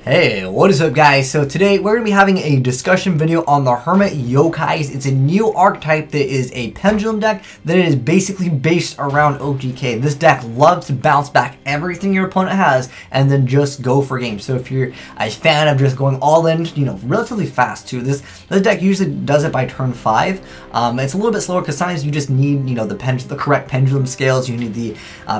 Hey, what is up guys? So today we're going to be having a discussion video on the Hermit Yo-Kais. It's a new archetype that is a Pendulum deck that is basically based around OTK. This deck loves to bounce back everything your opponent has and then just go for game. So if you're a fan of just going all in, relatively fast too, this deck usually does it by turn 5. It's a little bit slower because sometimes you just need, the correct pendulum scales. You need the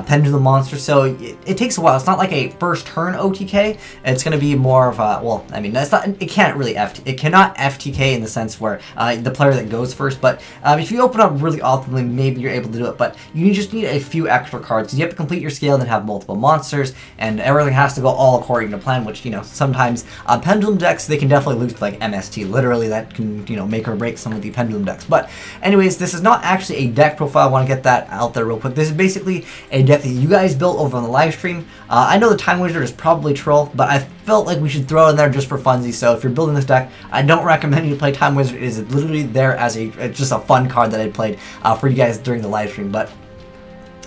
pendulum monster. So it takes a while. It's not like a first turn OTK. It's going to be more of a, that's not, it can't really it cannot FTK in the sense where the player that goes first, but if you open up really optimally, maybe you're able to do it, but you just need a few extra cards. You have to complete your scale and then have multiple monsters, and everything has to go all according to plan, which, sometimes Pendulum decks, they can definitely lose to like MST, literally that can, make or break some of the Pendulum decks. But anyways, this is not actually a deck profile. I want to get that out there real quick. This is basically a deck that you guys built over on the live stream. I know the Time Wizard is probably troll, but I felt like we should throw it in there just for funsies. So if you're building this deck, I don't recommend you to play Time Wizard. It is literally there as it's just a fun card that I played for you guys during the live stream. But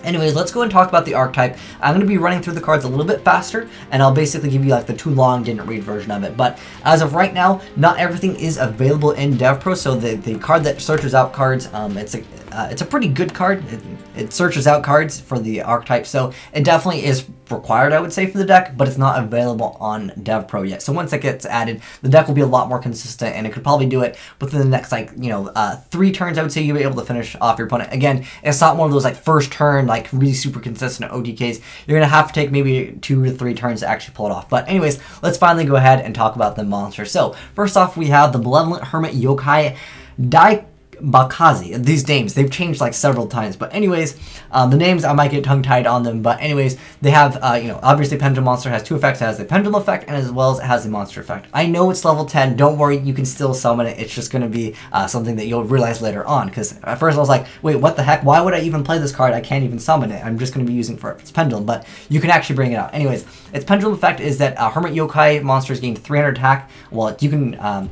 anyways, let's go and talk about the archetype. I'm going to be running through the cards a little bit faster, and I'll basically give you like the too long, didn't read version of it. But as of right now, not everything is available in DevPro, so the card that searches out cards, it's a pretty good card. It searches out cards for the archetype, so it definitely is required, I would say, for the deck, but it's not available on DevPro yet. So once it gets added, the deck will be a lot more consistent, and it could probably do it within the next, 3 turns, I would say you'll be able to finish off your opponent. Again, it's not one of those, first turn, really super consistent OTKs. You're going to have to take maybe 2 to 3 turns to actually pull it off. But anyways, let's finally go ahead and talk about the monsters. So first off, we have the Malevolent Hermit Yo-Kai Bakazi. These names, they've changed several times, but anyways, the names, I might get tongue-tied on them, but anyways, they have, obviously Pendulum Monster has 2 effects. It has the Pendulum effect, and as well as it has the Monster effect. I know it's level 10, don't worry, you can still summon it. It's just going to be something that you'll realize later on, because at first I was like, wait, what the heck, why would I even play this card? I can't even summon it. I'm just going to be using it for its Pendulum, but you can actually bring it out. Anyways, its Pendulum effect is that Hermit Yo-Kai monsters gain 300 attack. Well, you can,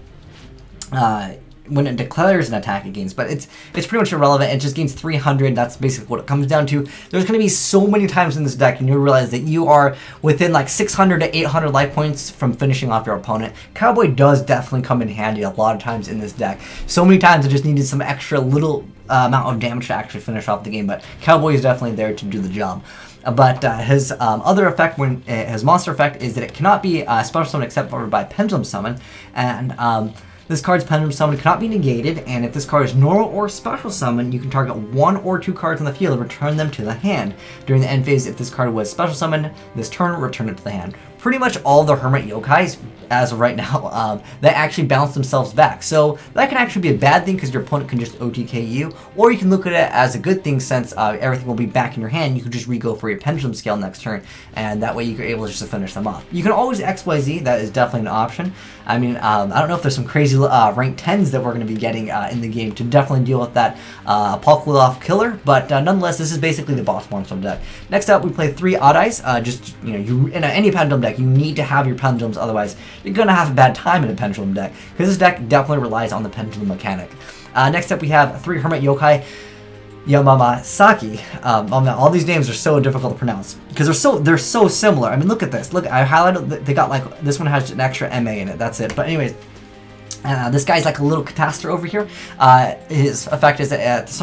when it declares an attack it gains, but it's pretty much irrelevant. It just gains 300. That's basically what it comes down to. There's going to be so many times in this deck, and you'll realize that you are within 600 to 800 life points from finishing off your opponent. Cowboy does definitely come in handy a lot of times in this deck. So many times I just needed some extra little amount of damage to actually finish off the game, but Cowboy is definitely there to do the job. But his other effect, his monster effect, is that it cannot be special summon except for by Pendulum Summon, and this card's Pendulum Summon cannot be negated, and if this card is normal or special summon, you can target 1 or 2 cards on the field and return them to the hand. During the end phase, if this card was special summon this turn, return it to the hand. Pretty much all the Hermit Yo-Kais, as of right now, they actually bounce themselves back. So that can actually be a bad thing because your opponent can just OTK you, or you can look at it as a good thing since everything will be back in your hand. You can just re-go for your Pendulum scale next turn, and that way you're able just to finish them off. You can always XYZ, that is definitely an option. I mean, I don't know if there's some crazy rank 10s that we're going to be getting in the game to definitely deal with that Apocalypse Killer, but nonetheless, this is basically the boss monster deck. Next up, we play 3 Odd Eyes. In any Pendulum deck, you need to have your Pendulums, otherwise you're going to have a bad time in a Pendulum deck, because this deck definitely relies on the Pendulum mechanic. Next up, we have 3 Hermit Yo-Kai Yamamasaki. All these names are so difficult to pronounce because they're so similar. I mean, look at this. Look, I highlighted. They got this one has an extra MA in it. That's it. But anyways, this guy's like a little catastor over here. His effect is that at the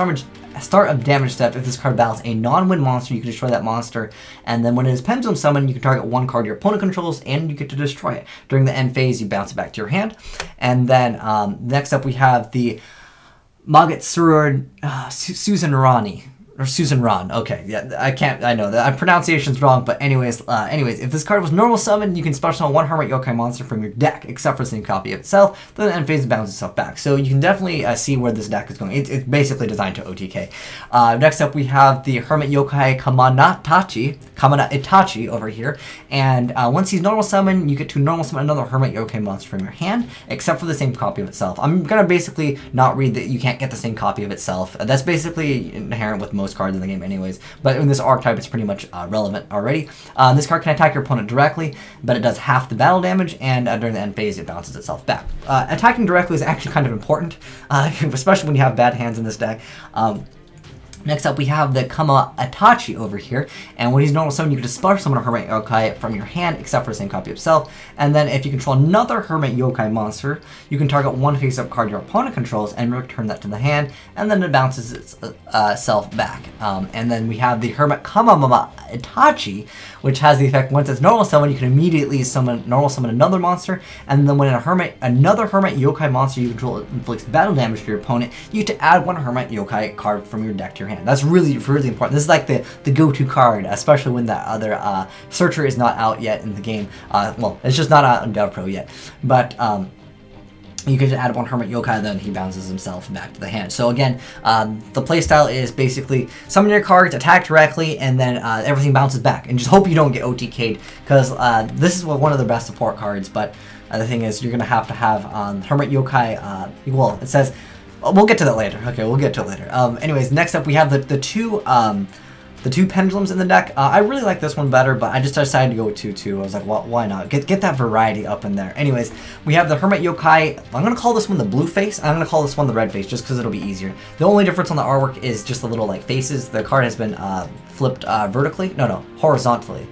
start of damage step, if this card battles a non-win monster, you can destroy that monster. And then when it is Pendulum Summon, you can target 1 card your opponent controls, and you get to destroy it. During the end phase, you bounce it back to your hand. And then next up, we have the Magetsurur Suzanrani. Or Susan Ron. Okay, yeah, I know that pronunciation's wrong, but anyways, if this card was normal summon, you can special summon 1 Hermit Yo-Kai monster from your deck, except for the same copy of itself. Then the end phase bounces itself back. So you can definitely see where this deck is going. It's basically designed to OTK. Next up, we have the Hermit Yo-Kai Kamana Itachi over here, and once he's normal summon, you get to normal summon another Hermit Yo-Kai monster from your hand, except for the same copy of itself. I'm gonna basically not read that you can't get the same copy of itself. That's basically inherent with most cards in the game anyways, but in this archetype it's pretty much relevant already. This card can attack your opponent directly, but it does half the battle damage, and during the end phase it bounces itself back. Attacking directly is actually kind of important, especially when you have bad hands in this deck. Next up, we have the Itachi over here, and when he's normal summon, you can just splash summon a Hermit Yo-Kai from your hand, except for the same copy of self. And then if you control another Hermit Yo-Kai monster, you can target one face-up card your opponent controls and return that to the hand, and then it bounces itself back. And then we have the Hermit Itachi, which has the effect, once it's normal summon, you can immediately normal summon another monster, and then when another Hermit Yo-Kai monster you control inflicts battle damage to your opponent, you get to add one Hermit Yo-Kai card from your deck to your hand. That's really, really important. This is like the go-to card, especially when that other Searcher is not out yet in the game. Well, it's just not out in DevPro yet, but you can just add one Hermit Yo-Kai, then he bounces himself back to the hand. So again, the playstyle is basically summon your cards, attack directly, and then everything bounces back. And just hope you don't get OTK'd, because this is one of the best support cards, but the thing is, you're going to have Hermit Yo-Kai, well, it says, we'll get to that later. Okay, we'll get to it later. Anyways, next up we have the two Pendulums in the deck. I really like this one better, but I just decided to go with 2-2. I was like, well, why not? Get that variety up in there. Anyways, we have the Hermit Yo-Kai. I'm going to call this one the blue face. I'm going to call this one the red face, just because it'll be easier. The only difference on the artwork is just the little, like, faces. The card has been flipped vertically. No, horizontally.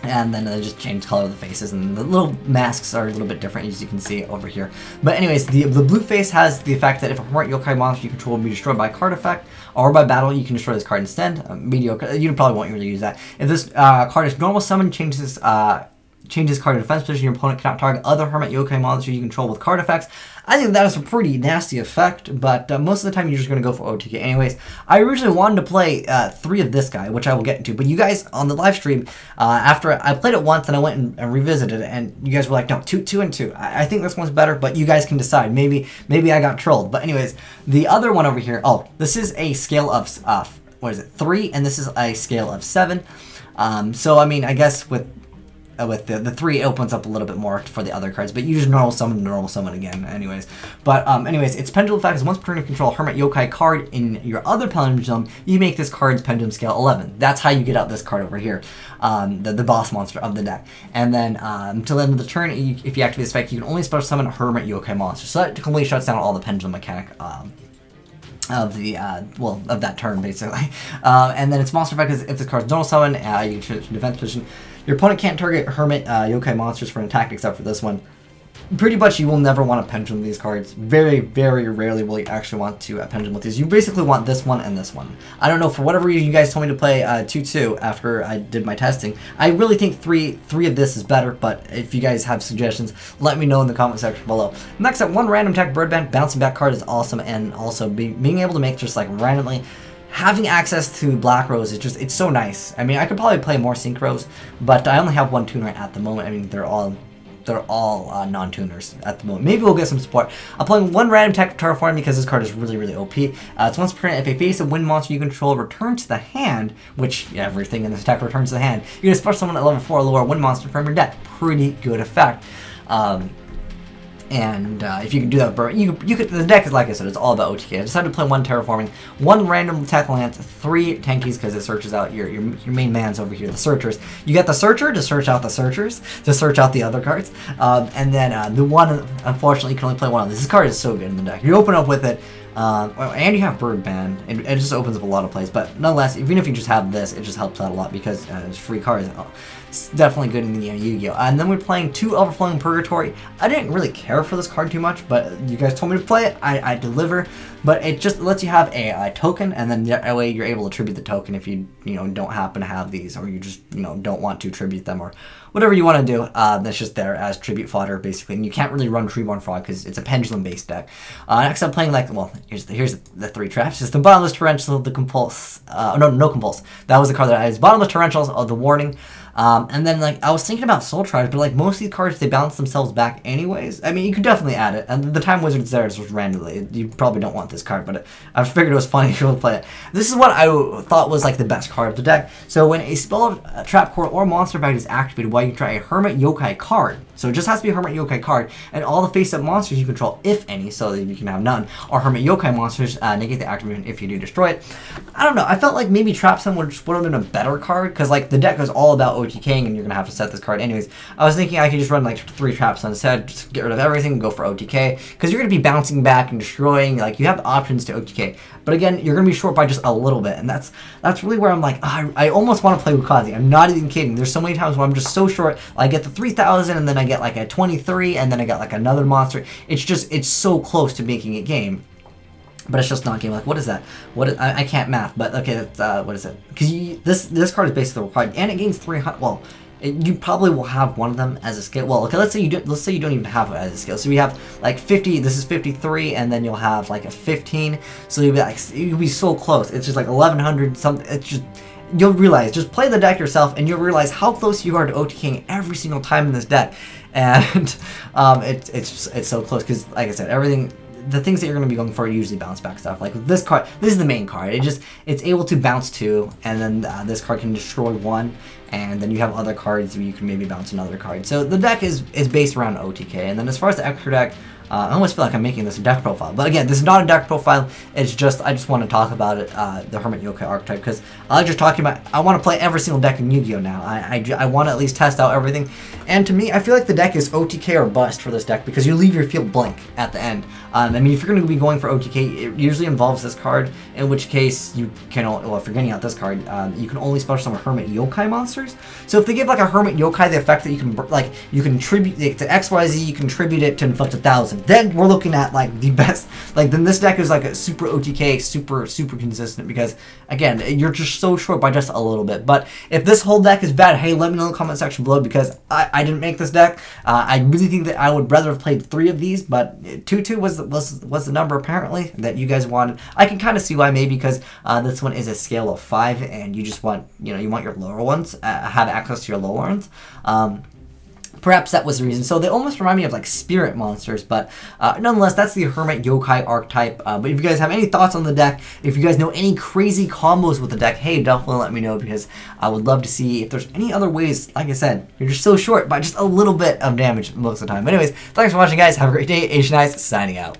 And then they just change color of the faces, and the little masks are a little bit different, as you can see over here. But anyways, the blue face has the effect that if a Hermit Yo-Kai monster you control will be destroyed by a card effect, or by battle, you can destroy this card instead. Mediocre, you probably won't really use that. If this card is normal summon, changes card to defense position, your opponent cannot target other Hermit Yo-Kai monsters you control with card effects. I think that is a pretty nasty effect, but most of the time you're just going to go for OTK. Anyways, I originally wanted to play 3 of this guy, which I will get into, but you guys on the live stream, after I played it once and I went and revisited it, and you guys were like, no, 2 and 2. I think this one's better, but you guys can decide. Maybe I got trolled. But anyways, the other one over here, oh, this is a scale of, 3, and this is a scale of 7. So, I mean, I guess with the 3, it opens up a little bit more for the other cards, but you just normal summon again, anyways. But anyways, its Pendulum effect is once per turn you control a Hermit Yo-Kai card in your other Pendulum, you make this card's Pendulum scale 11. That's how you get out this card over here, the boss monster of the deck. And then until the end of the turn, if you activate this effect, you can only special summon a Hermit Yo-Kai monster. So that completely shuts down all the Pendulum mechanic of the of that turn, basically. And then its monster effect is if this card's normal summon, you can change defense position. Your opponent can't target Hermit Yo-Kai monsters for an attack except for this one. Pretty much you will never want to Pendulum these cards. Very, very rarely will you actually want to Pendulum with these. You basically want this one and this one. I don't know, for whatever reason you guys told me to play 2-2 after I did my testing. I really think 3 of this is better, but if you guys have suggestions, let me know in the comment section below. Next up, one random tech Birdband bouncing back card is awesome, and also being able to make just like randomly having access to Black Rose is just, it's so nice. I mean, I could probably play more Synchros, but I only have one tuner at the moment. I mean, they're all non-tuners at the moment. Maybe we'll get some support. I'm playing one random tech Terraform because this card is really, really OP. It's once per turn, if a face of wind monster you control returns to the hand, which everything in this deck returns to the hand, you can special summon at level 4 or lower wind monster from your deck. Pretty good effect. And if you can do that, the deck is, like I said, it's all about OTK. I decided to play one Terraforming, one random Tech Lance, 3 Tankies because it searches out your main mans over here, the Searchers. You get the Searcher to search out the Searchers, to search out the other cards. And then the one, unfortunately, you can only play one of this. This card is so good in the deck. You open up with it, and you have Bird Band, and it just opens up a lot of plays. But nonetheless, even if you just have this, it just helps out a lot because it's free cards. It's definitely good in the Yu-Gi-Oh! And then we're playing 2 Overflowing Purgatory. I didn't really care for this card too much, but you guys told me to play it. I deliver. But it just lets you have a token, and then that way you're able to tribute the token if you don't happen to have these, or you just don't want to tribute them, or whatever you want to do. That's just there as tribute fodder basically, and you can't really run Treeborn Frog because it's a Pendulum based deck. Next I'm playing here's the 3 traps. It's the Bottomless Torrential, the Compulse. No Compulse. That was the card that I had. Bottomless Torrentials of the Warning. And then I was thinking about Soul Charge, but most of these cards they bounce themselves back anyways. I mean, you could definitely add it, and the Time Wizard's there just randomly. You probably don't want this card, but I figured it was funny to play it. This is what I thought was the best card of the deck. So when a spell, trap core, or monster effect is activated while you try a Hermit Yo-Kai card, so it just has to be a Hermit Yo-Kai card, and all the face-up monsters you control, if any, so that you can have none, are Hermit Yo-Kai monsters, negate the activation if you do destroy it. I don't know, I felt like maybe Trap Sun would have been a better card, because the deck is all about OTKing and you're gonna have to set this card anyways. I was thinking I could just run like 3 traps instead, just get rid of everything and go for OTK, because you're gonna be bouncing back and destroying. Like, you have the options to OTK, but again, you're gonna be short by just a little bit, and that's really where I'm like, I almost want to play Wukasi. I'm not even kidding. There's so many times where I'm just so short. I get the 3,000 and then I get like a 23 and then I get like another monster. It's so close to making it game. But it's just not game. Like, what is that? I can't math, but okay, that's, what is it? Because this card is basically required, and it gains 300. Well, you probably will have one of them as a skill. Well, okay, let's say you don't even have it as a skill. So we have like 50. This is 53, and then you'll have like a 15. So you'll be so close. It's just like 1100 something. It's just, you'll realize, just play the deck yourself, and you'll realize how close you are to OTKing every single time in this deck, and it's so close because, like I said, everything. The things that you're going to be going for are usually bounce back stuff. Like with this card, this is the main card. It's able to bounce 2, and then this card can destroy 1, and then you have other cards where you can maybe bounce another card. So the deck is based around OTK. And then as far as the extra deck, I almost feel like I'm making this a deck profile. But again, this is not a deck profile. It's just, I just want to talk about it, the Hermit Yo-Kai archetype, because I like just talking about, I want to play every single deck in Yu-Gi-Oh! Now. I want to at least test out everything. And to me, I feel like the deck is OTK or bust for this deck, because you leave your field blank at the end. I mean, if you're going to be going for OTK, it usually involves this card, in which case you can, well, if you're getting out this card, you can only special summon Hermit Yo-Kai monsters. So if they give like a Hermit Yo-Kai the effect that you can, like, you can tribute to XYZ, you contribute it to inflict 1,000, then we're looking at like the best. Like, then this deck is like a super OTK, super consistent, because again, you're just so short by just a little bit. But if this whole deck is bad, hey, let me know in the comment section below, because I didn't make this deck. I really think that I would rather have played 3 of these, but 2-2 was the number apparently that you guys wanted. I can kind of see why, maybe because this one is a scale of 5, and you just want, you want your lower ones, have access to your lower ones. Perhaps that was the reason. So they almost remind me of like spirit monsters, but nonetheless, that's the Hermit Yo-Kai archetype. But if you guys have any thoughts on the deck, if you guys know any crazy combos with the deck, hey, definitely let me know, because I would love to see if there's any other ways. Like I said, you're just so short by just a little bit of damage most of the time. But anyways, thanks for watching, guys. Have a great day. Azneyeswhite signing out.